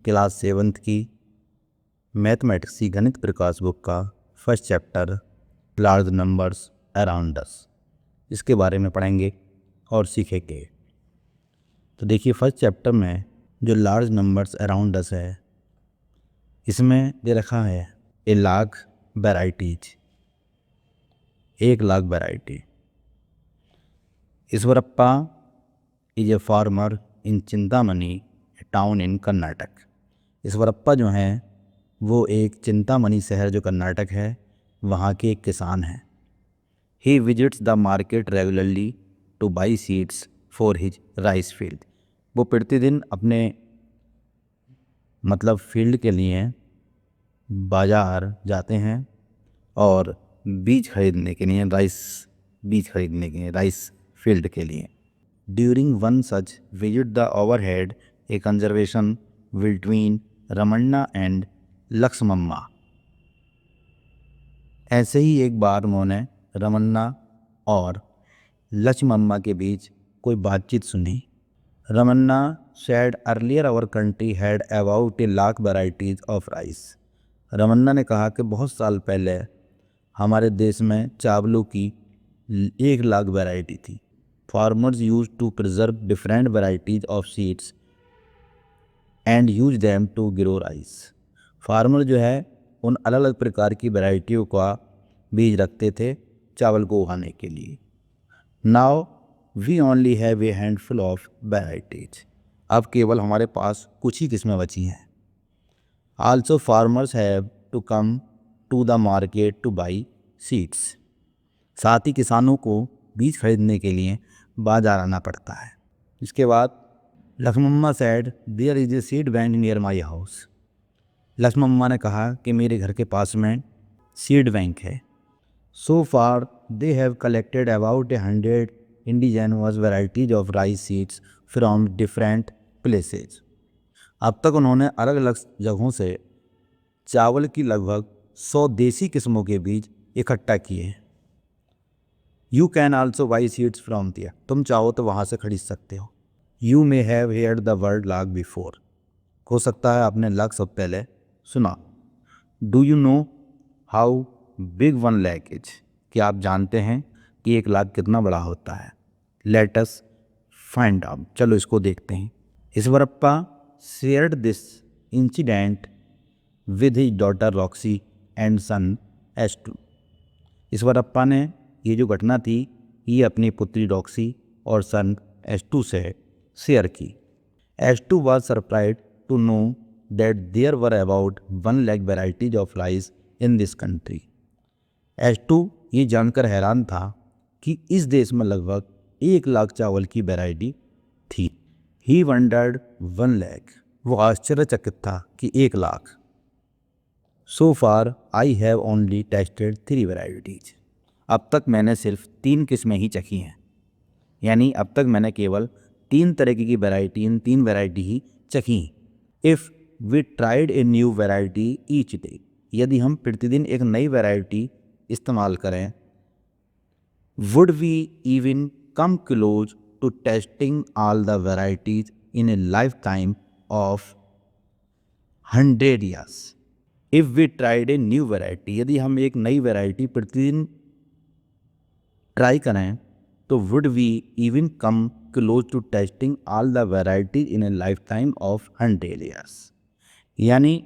Class 7th की mathematics की गणित प्रकाश बुक का first chapter large numbers around us, इसके बारे में पढ़ेंगे और सीखेंगे। तो देखिए फर्स्ट चैप्टर में जो लार्ज नंबर्स अराउंड अस है, इसमें दे रखा है 1,00,000 varieties, 1,00,000 variety. Eshwarappa is a farmer in Chintamani town in Karnataka. Eshwarappa जो हैं वो एक चिंतामणि शहर जो कर्नाटक है वहाँ के एक किसान हैं। He visits the market regularly to buy seeds for his rice field. वो प्रतिदिन अपने फील्ड के लिए बाज़ार जाते हैं और बीज खरीदने के लिए, बीज खरीदने के लिए राइस फील्ड के लिए। During one such visit the overheard a conversation between Ramanna and Lakshmamma. ऐसे ही एक बार उन्होंने रमन्ना और लक्ष्मम्मा के बीच कोई बातचीत सुनी। Ramana said earlier our country had about 1,00,000 varieties of rice। Ramana ने कहा कि बहुत साल पहले हमारे देश में चावलों की 1,00,000 वैरायटी थी। Farmers use to preserve different varieties of seeds and use them to grow rice. Farmer जो है उन अलग अलग प्रकार की वैरायटियों का बीज रखते थे चावल को उगाने के लिए। Now we only have a handful of varieties. अब केवल हमारे पास कुछ ही किस्में बची हैं। Also farmers have to come to the market to buy seeds. साथ ही किसानों को बीज खरीदने के लिए बाजार आना पड़ता है। इसके बाद Lakshmamma said there is a seed bank near my house. Lakshmamma ने कहा कि मेरे घर के पास में सीड बैंक है। So far they have collected about 100 indigenous varieties of rice seeds from different places. अब तक उन्होंने अलग अलग जगहों से चावल की लगभग 100 देसी किस्मों के बीज इकट्ठा किए। You can also buy seeds from there. तुम चाहो तो वहाँ से खरीद सकते हो। You may have heard the word lakh before. हो सकता है आपने लाख सब पहले सुना। Do you know how big 1,00,000 is. क्या आप जानते हैं कि 1,00,000 कितना बड़ा होता है। Let us find out. चलो इसको देखते हैं। Eshwarappa shared this incident with his daughter Roxy and son S2. Eshwarappa ने ये जो घटना थी ये अपनी पुत्री रॉक्सी और सन एस2 से शेयर की। S2 was surprise to know that there were about 1,00,000 varieties of rice in this country. S2 ये जानकर हैरान था कि इस देश में लगभग 1,00,000 चावल की वैरायटी थी। He wondered 1,00,000। वो आश्चर्यचकित था कि 1,00,000। So far I have only tested 3 varieties. अब तक मैंने सिर्फ 3 किस्में ही चखी हैं, यानी अब तक मैंने केवल 3 तरह की वैरायटी, इन 3 वैरायटी ही चखी। If we tried a new variety each day. यदि हम प्रतिदिन एक नई वैरायटी इस्तेमाल करें, would we even come close to testing all the varieties in a lifetime of 100 years. If we tried a new variety, यदि हम एक नई वैरायटी प्रतिदिन ट्राई करें तो would we even come close to testing all the varieties in a lifetime of 100 years. यानी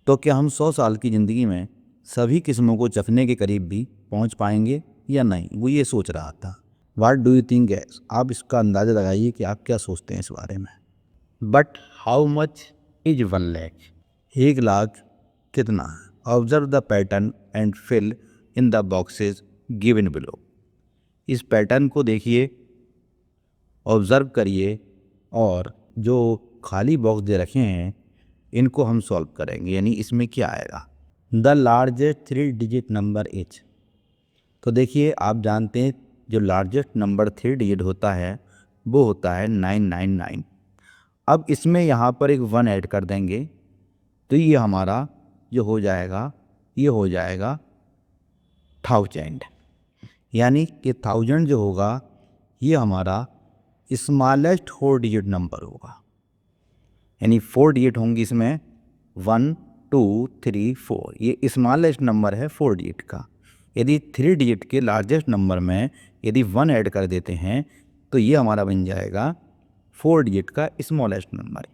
तो क्या हम 100 साल की ज़िंदगी में सभी किस्मों को चखने के करीब भी पहुंच पाएंगे या नहीं, वो ये सोच रहा था। What do you think gas. आप इसका अंदाज़ा लगाइए कि आप क्या सोचते हैं इस बारे में। But how much is 1,00,000। 1,00,000 कितना है। Observe the pattern and fill in the boxes given below. इस पैटर्न को देखिए, ऑब्जर्व करिए और जो खाली बॉक्स दे रखे हैं इनको हम सॉल्व करेंगे। यानी इसमें क्या आएगा। The largest 3 digit number is. तो देखिए आप जानते हैं जो लार्जेस्ट नंबर 3 डिजिट होता है वो होता है 999। अब इसमें यहाँ पर एक 1 ऐड कर देंगे तो ये हमारा जो हो जाएगा, ये हो जाएगा 1000। यानी कि 1000 जो होगा ये हमारा स्मॉलेस्ट 4 डिजिट नंबर होगा। यानी 4 डिजिट होंगी इसमें, 1 2 3 4, ये स्मॉलेस्ट नंबर है 4 डिजिट का। यदि 3 डिजिट के लार्जेस्ट नंबर में यदि 1 ऐड कर देते हैं तो ये हमारा बन जाएगा 4 डिजिट का स्मॉलेस्ट नंबर।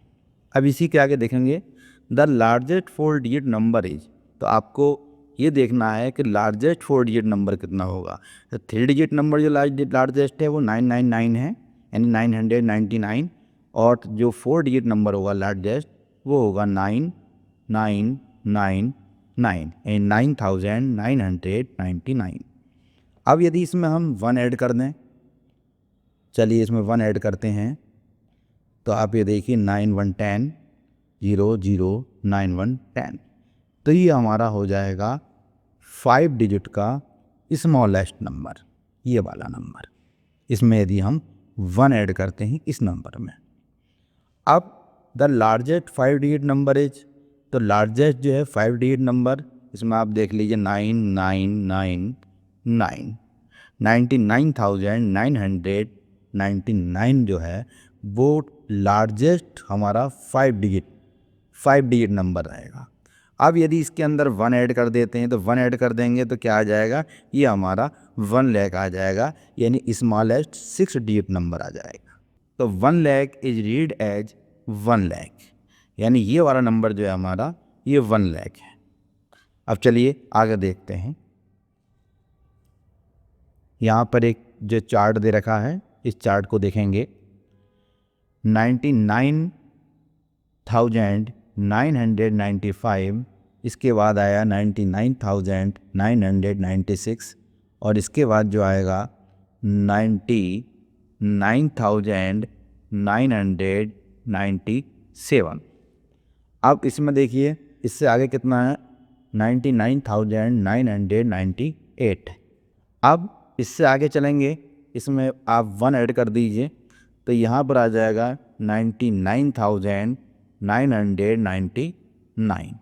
अब इसी के आगे देखेंगे the largest 4 digit number is, तो आपको ये देखना है कि लार्जेस्ट 4 डिजिट नंबर कितना होगा। तो 3 डिजिट नंबर जो लार्जेस्ट है वो 999 है, यानी 999, और जो 4 डिजिट नंबर होगा लार्जेस्ट वो होगा 9999, यानी 9999। अब यदि इसमें हम 1 ऐड कर दें, चलिए इसमें 1 ऐड करते हैं, तो आप ये देखिए 9 1 10, 0 0 9 1 10, तो ये हमारा हो जाएगा 5 डिजिट का स्मॉलेस्ट नंबर, ये वाला नंबर। इसमें यदि हम 1 ऐड करते हैं इस नंबर में। अब the largest 5 digit number is, तो लार्जेस्ट जो है 5 डिजिट नंबर, इसमें आप देख लीजिए 9999, 99,999 जो है वो लार्जेस्ट हमारा 5 डिजिट नंबर रहेगा। अब यदि इसके अंदर 1 ऐड कर देते हैं, तो 1 ऐड कर देंगे तो क्या आ जाएगा, ये हमारा 1 लाख आ जाएगा, यानी स्मॉलेस्ट 6 डिजिट नंबर आ जाएगा। तो 1 lakh is read as 1 lakh, यानी ये वाला नंबर जो है हमारा ये 1 लाख है। अब चलिए आगे देखते हैं। यहाँ पर एक जो चार्ट दे रखा है, इस चार्ट को देखेंगे। 99,995, इसके बाद आया 99,996, और इसके बाद जो आएगा 99,997। अब इसमें देखिए इससे आगे कितना है, 99,998। अब इससे आगे चलेंगे, इसमें आप 1 ऐड कर दीजिए तो यहाँ पर आ जाएगा 99,999।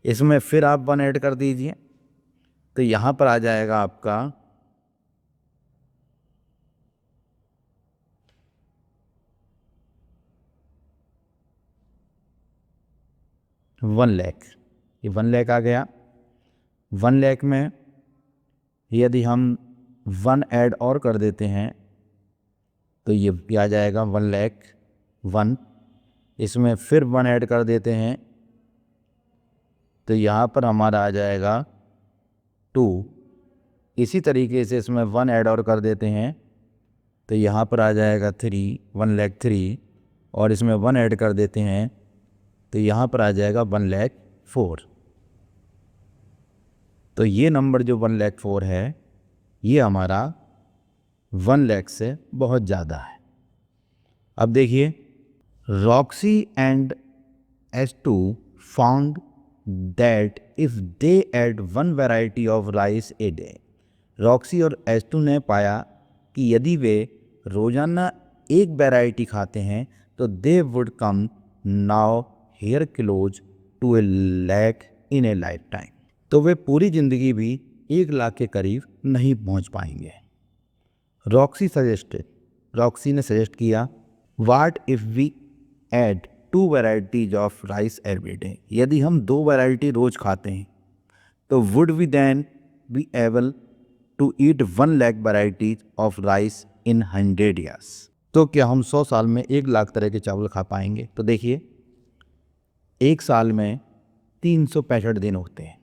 इसमें फिर आप 1 ऐड कर दीजिए तो यहाँ पर आ जाएगा आपका 1 लाख, ये 1 लाख आ गया। 1 लाख में यदि हम 1 ऐड और कर देते हैं तो ये भी आ जाएगा 1 लाख 1। इसमें फिर 1 ऐड कर देते हैं तो यहाँ पर हमारा आ जाएगा 2। इसी तरीके से इसमें 1 ऐड और कर देते हैं तो यहाँ पर आ जाएगा 3, 1 लाख 3, और इसमें 1 ऐड कर देते हैं तो यहाँ पर आ जाएगा 1 लाख 4। तो ये नंबर जो 1 लाख 4 है ये हमारा 1 लाख से बहुत ज़्यादा है। अब देखिए, Roxy and S2 found that if they add 1 variety of rice a day, Roxy और S2 ने पाया कि यदि वे रोज़ाना एक वैरायटी खाते हैं तो they would come nowhere close to a lakh in a lifetime, तो वे पूरी ज़िंदगी भी 1 लाख के करीब नहीं पहुंच पाएंगे। रॉक्सी ने सजेस्ट किया, what if we add 2 varieties of rice every day, यदि हम 2 वैरायटी रोज़ खाते हैं तो would we then be able to eat 1 lakh varieties of rice in 100 years, तो क्या हम 100 साल में 1 लाख तरह के चावल खा पाएंगे। तो देखिए, एक साल में 365 दिन होते हैं।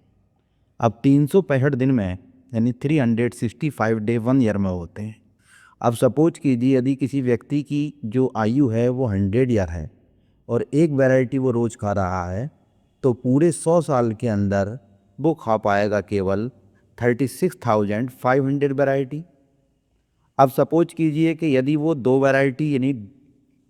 अब 365 दिन में यानी 365 डे 1 ईयर में होते हैं। अब सपोज कीजिए यदि किसी व्यक्ति की जो आयु है वो 100 ईयर है और एक वैरायटी वो रोज़ खा रहा है, तो पूरे 100 साल के अंदर वो खा पाएगा केवल 36,500 वैरायटी। अब सपोज कीजिए कि यदि वो 2 वैरायटी यानी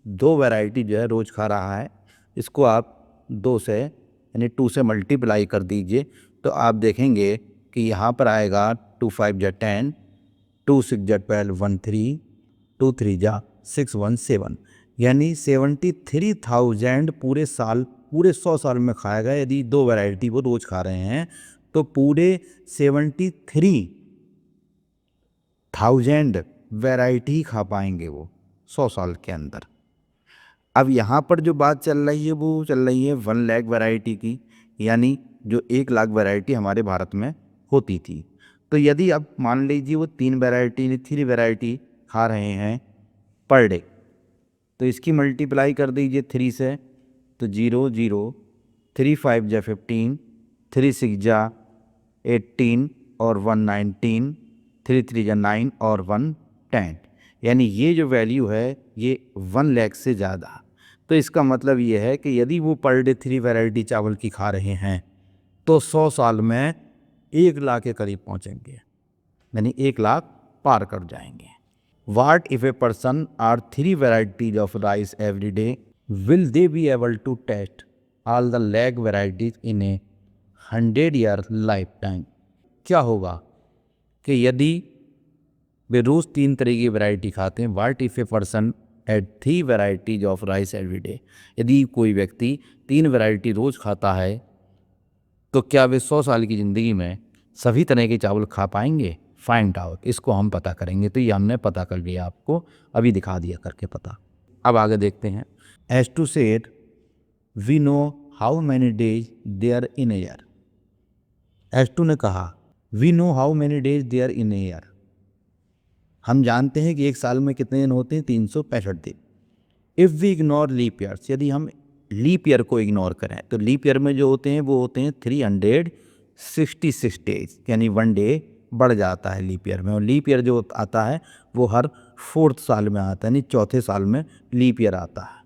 2 वैरायटी जो है रोज़ खा रहा है, इसको आप 2 से यानी 2 से मल्टीप्लाई कर दीजिए तो आप देखेंगे कि यहाँ पर आएगा 2 5 जा 10, 2 6 जा 12, 1 3, 2 3 जा 6 1 7, यानी 73,000 पूरे 100 साल में खाएगा। यदि 2 वैरायटी वो रोज़ खा रहे हैं तो पूरे 73,000 वैरायटी खा पाएंगे वो 100 साल के अंदर। अब यहाँ पर जो बात चल रही है वो चल रही है 1 लाख वैरायटी की, यानी जो 1 लाख वैरायटी हमारे भारत में होती थी। तो यदि अब मान लीजिए वो 3 वैरायटी खा रहे हैं पर डे, तो इसकी मल्टीप्लाई कर दीजिए 3 से, तो 0 0, 3 5 जा 15, 3 6 जा 18 और 1 19, 3 3 जा 9 और 1 10, यानी ये जो वैल्यू है ये 1 लाख से ज़्यादा। तो इसका मतलब ये है कि यदि वो पर डे 3 वैरायटी चावल की खा रहे हैं तो 100 साल में 1 लाख के करीब पहुंचेंगे, यानी 1 लाख पार कर जाएंगे। What if a person are 3 varieties of rice every day? Will they be able to taste all the lakh varieties in a 100-year lifetime? क्या होगा कि यदि वे रोज़ 3 तरह की वैरायटी खाते हैं, what if a person ate 3 varieties of rice every day, यदि कोई व्यक्ति 3 वैरायटी रोज़ खाता है तो क्या वे 100 साल की ज़िंदगी में सभी तरह के चावल खा पाएंगे? फाइंड आउट, इसको हम पता करेंगे। तो ये हमने पता कर लिया, आपको अभी दिखा दिया करके पता। अब आगे देखते हैं। S two said we know how many days there in a year. S two ने कहा we know how many days there in a year, हम जानते हैं कि एक साल में कितने दिन होते हैं, 365 दिन। If we ignore leap years, यदि हम लीप ईयर को इग्नोर करें तो लीप ईयर में जो होते हैं वो होते हैं 366 डेज, यानी 1 डे बढ़ जाता है लीप ईयर में। और लीप ईयर जो आता है वो हर 4th साल में आता है, यानी चौथे साल में लीप ईयर आता है।